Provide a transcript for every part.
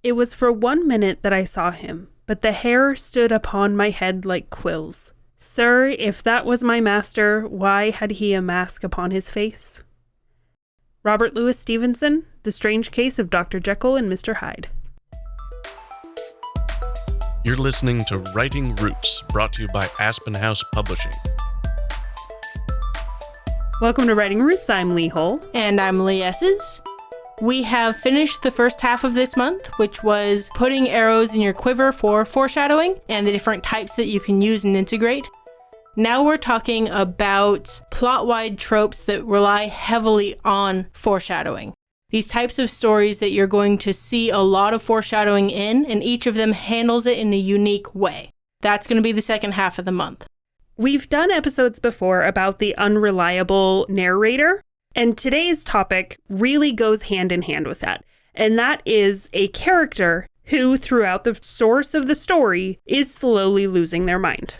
It was for 1 minute that I saw him, but the hair stood upon my head like quills. Sir, if that was my master, why had he a mask upon his face? Robert Louis Stevenson, The Strange Case of Dr. Jekyll and Mr. Hyde. You're listening to Writing Roots, brought to you by Aspen House Publishing. Welcome to Writing Roots. I'm Leigh Hull. And I'm Leigh Esses. We have finished the first half of this month, which was putting arrows in your quiver for foreshadowing and the different types that you can use and integrate. Now we're talking about plot-wide tropes that rely heavily on foreshadowing. These types of stories that you're going to see a lot of foreshadowing in, and each of them handles it in a unique way. That's going to be the second half of the month. We've done episodes before about the unreliable narrator, and today's topic really goes hand in hand with that. And that is a character who, throughout the source of the story, is slowly losing their mind.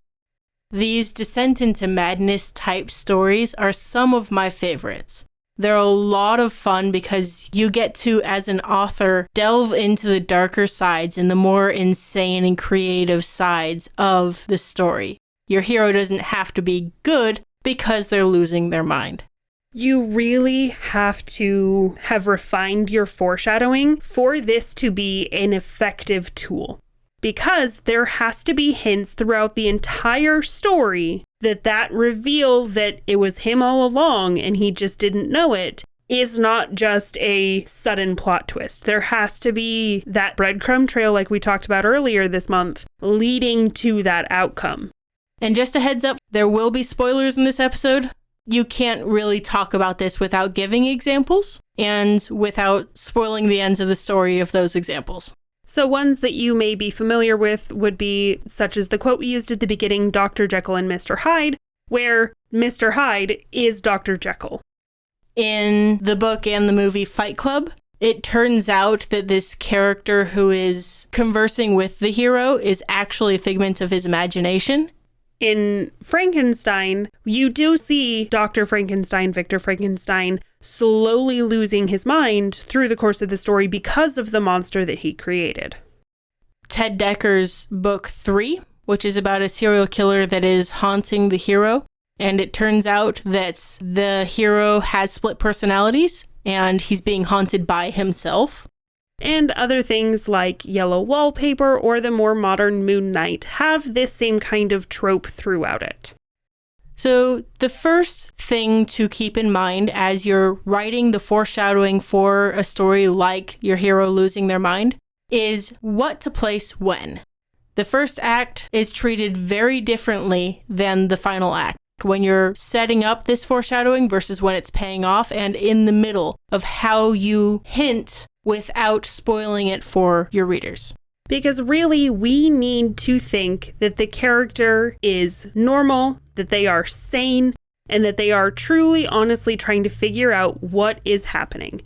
These descent into madness type stories are some of my favorites. They're a lot of fun because you get to, as an author, delve into the darker sides and the more insane and creative sides of the story. Your hero doesn't have to be good because they're losing their mind. You really have to have refined your foreshadowing for this to be an effective tool. Because there has to be hints throughout the entire story that reveal that it was him all along and he just didn't know it is not just a sudden plot twist. There has to be that breadcrumb trail like we talked about earlier this month leading to that outcome. And just a heads up, there will be spoilers in this episode. You can't really talk about this without giving examples and without spoiling the ends of the story of those examples. So ones that you may be familiar with would be such as the quote we used at the beginning, Dr. Jekyll and Mr. Hyde, where Mr. Hyde is Dr. Jekyll. In the book and the movie Fight Club, it turns out that this character who is conversing with the hero is actually a figment of his imagination. In Frankenstein, you do see Dr. Frankenstein, Victor Frankenstein, slowly losing his mind through the course of the story because of the monster that he created. Ted Decker's book 3, which is about a serial killer that is haunting the hero, and it turns out that the hero has split personalities, and he's being haunted by himself. And other things like Yellow Wallpaper or the more modern Moon Knight have this same kind of trope throughout it. So the first thing to keep in mind as you're writing the foreshadowing for a story like your hero losing their mind is what to place when. The first act is treated very differently than the final act when you're setting up this foreshadowing versus when it's paying off, and in the middle of how you hint without spoiling it for your readers. Because really, we need to think that the character is normal, that they are sane, and that they are truly, honestly trying to figure out what is happening.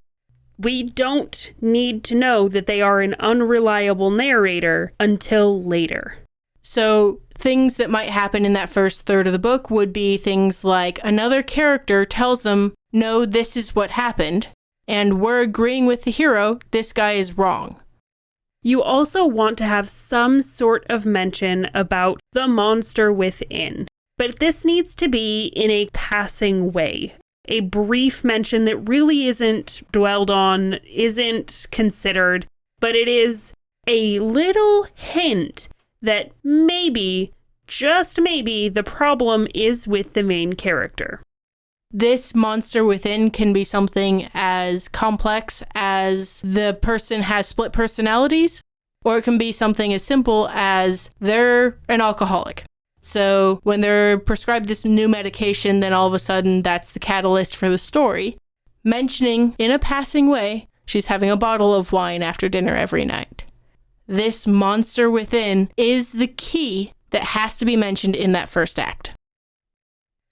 We don't need to know that they are an unreliable narrator until later. So things that might happen in that first third of the book would be things like another character tells them, no, this is what happened, and we're agreeing with the hero, this guy is wrong. You also want to have some sort of mention about the monster within, but this needs to be in a passing way. A brief mention that really isn't dwelled on, isn't considered, but it is a little hint that maybe, just maybe, the problem is with the main character. This monster within can be something as complex as the person has split personalities, or it can be something as simple as they're an alcoholic. So when they're prescribed this new medication, then all of a sudden that's the catalyst for the story. Mentioning in a passing way, she's having a bottle of wine after dinner every night. This monster within is the key that has to be mentioned in that first act.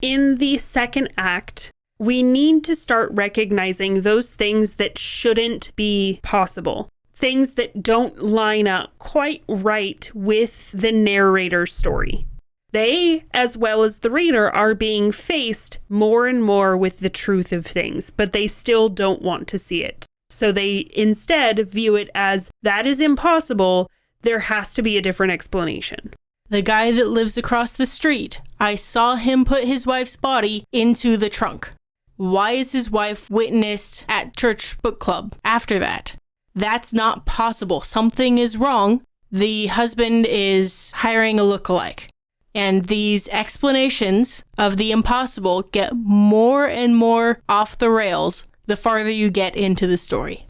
In the second act, we need to start recognizing those things that shouldn't be possible. Things that don't line up quite right with the narrator's story. They, as well as the reader, are being faced more and more with the truth of things, but they still don't want to see it. So they instead view it as, that is impossible. There has to be a different explanation. The guy that lives across the street, I saw him put his wife's body into the trunk. Why is his wife witnessed at church book club after that? That's not possible. Something is wrong. The husband is hiring a lookalike. And these explanations of the impossible get more and more off the rails the farther you get into the story.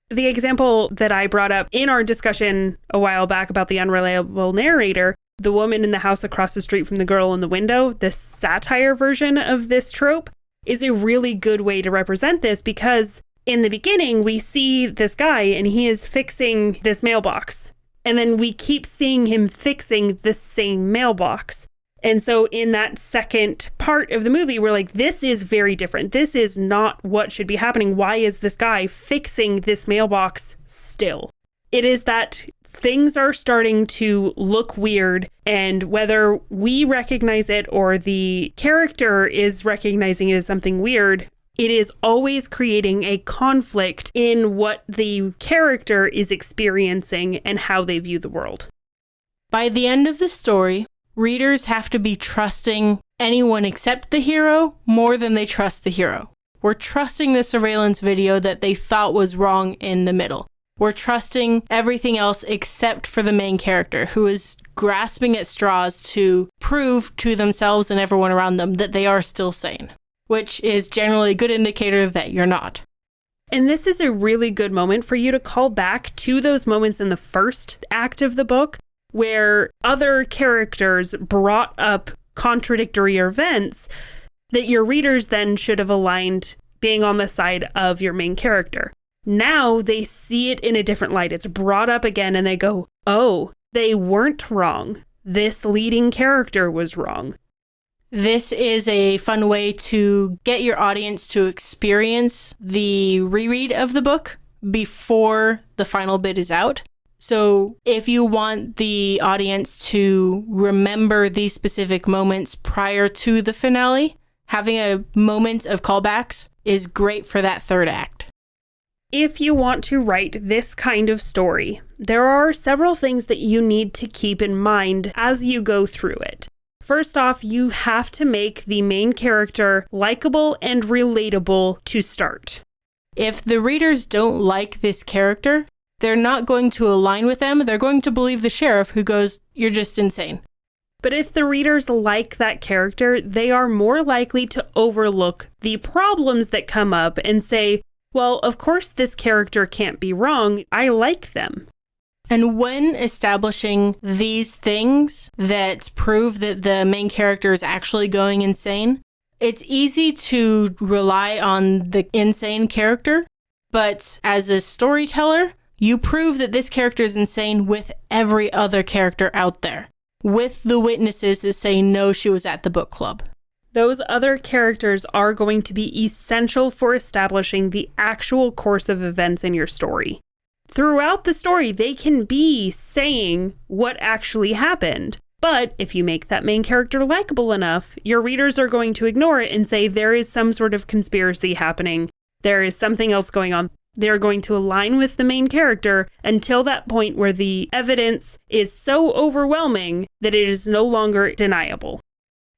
The example that I brought up in our discussion a while back about the unreliable narrator, the woman in the house across the street from the girl in the window, the satire version of this trope, is a really good way to represent this, because in the beginning we see this guy and he is fixing this mailbox. And then we keep seeing him fixing the same mailbox. And so in that second part of the movie, we're like, this is very different. This is not what should be happening. Why is this guy fixing this mailbox still? It is that things are starting to look weird, and whether we recognize it or the character is recognizing it as something weird, it is always creating a conflict in what the character is experiencing and how they view the world. By the end of the story, readers have to be trusting anyone except the hero more than they trust the hero. We're trusting the surveillance video that they thought was wrong in the middle. We're trusting everything else except for the main character, who is grasping at straws to prove to themselves and everyone around them that they are still sane, which is generally a good indicator that you're not. And this is a really good moment for you to call back to those moments in the first act of the book where other characters brought up contradictory events that your readers then should have aligned being on the side of your main character. Now they see it in a different light. It's brought up again and they go, oh, they weren't wrong. This leading character was wrong. This is a fun way to get your audience to experience the reread of the book before the final bit is out. So if you want the audience to remember these specific moments prior to the finale, having a moment of callbacks is great for that third act. If you want to write this kind of story, there are several things that you need to keep in mind as you go through it. First off, you have to make the main character likable and relatable to start. If the readers don't like this character, they're not going to align with them. They're going to believe the sheriff who goes, "You're just insane." But if the readers like that character, they are more likely to overlook the problems that come up and say, well, of course this character can't be wrong. I like them. And when establishing these things that prove that the main character is actually going insane, it's easy to rely on the insane character. But as a storyteller, you prove that this character is insane with every other character out there, with the witnesses that say, no, she was at the book club. Those other characters are going to be essential for establishing the actual course of events in your story. Throughout the story, they can be saying what actually happened. But if you make that main character likable enough, your readers are going to ignore it and say there is some sort of conspiracy happening. There is something else going on. They're going to align with the main character until that point where the evidence is so overwhelming that it is no longer deniable.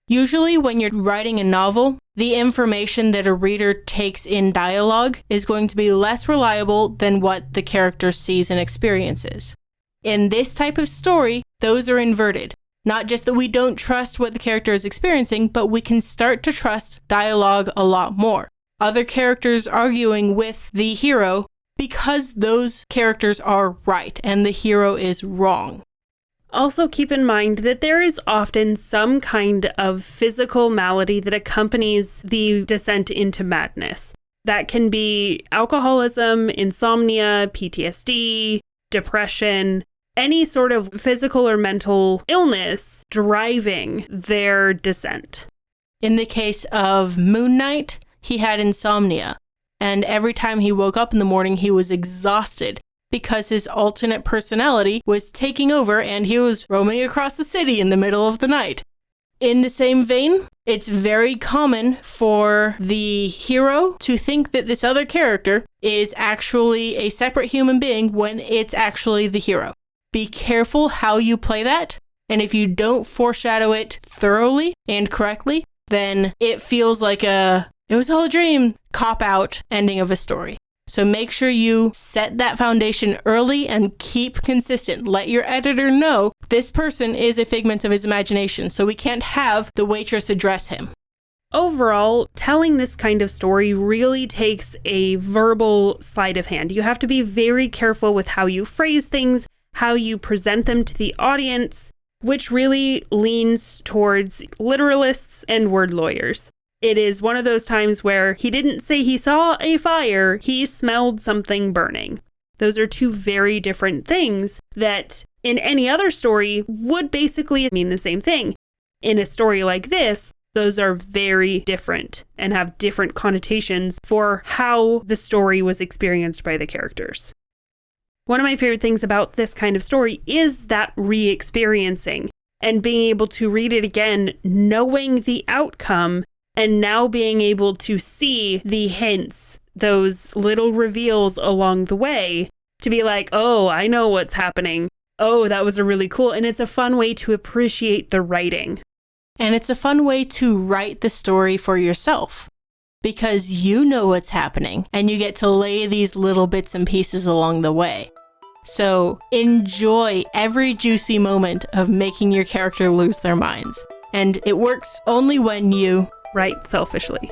Usually when you're writing a novel, the information that a reader takes in dialogue is going to be less reliable than what the character sees and experiences. In this type of story, those are inverted. Not just that we don't trust what the character is experiencing, but we can start to trust dialogue a lot more. Other characters arguing with the hero because those characters are right and the hero is wrong. Also keep in mind that there is often some kind of physical malady that accompanies the descent into madness. That can be alcoholism, insomnia, PTSD, depression, any sort of physical or mental illness driving their descent. In the case of Moon Knight, he had insomnia, and every time he woke up in the morning, he was exhausted because his alternate personality was taking over and he was roaming across the city in the middle of the night. In the same vein, it's very common for the hero to think that this other character is actually a separate human being when it's actually the hero. Be careful how you play that, and if you don't foreshadow it thoroughly and correctly, then it feels like it was all a dream, cop-out ending of a story. So make sure you set that foundation early and keep consistent. Let your editor know this person is a figment of his imagination, so we can't have the waitress address him. Overall, telling this kind of story really takes a verbal sleight of hand. You have to be very careful with how you phrase things, how you present them to the audience, which really leans towards literalists and word lawyers. It is one of those times where he didn't say he saw a fire, he smelled something burning. Those are two very different things that in any other story would basically mean the same thing. In a story like this, those are very different and have different connotations for how the story was experienced by the characters. One of my favorite things about this kind of story is that re-experiencing and being able to read it again, knowing the outcome, and now being able to see the hints, those little reveals along the way, to be like, oh, I know what's happening. Oh, that was a really cool. And it's a fun way to appreciate the writing. And it's a fun way to write the story for yourself, because you know what's happening and you get to lay these little bits and pieces along the way. So enjoy every juicy moment of making your character lose their minds. And it works only when you write selfishly.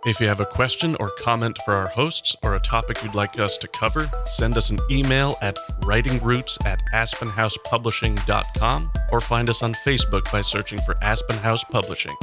If you have a question or comment for our hosts or a topic you'd like us to cover, send us an email at writingroots@aspenhousepublishing.com or find us on Facebook by searching for Aspen House Publishing.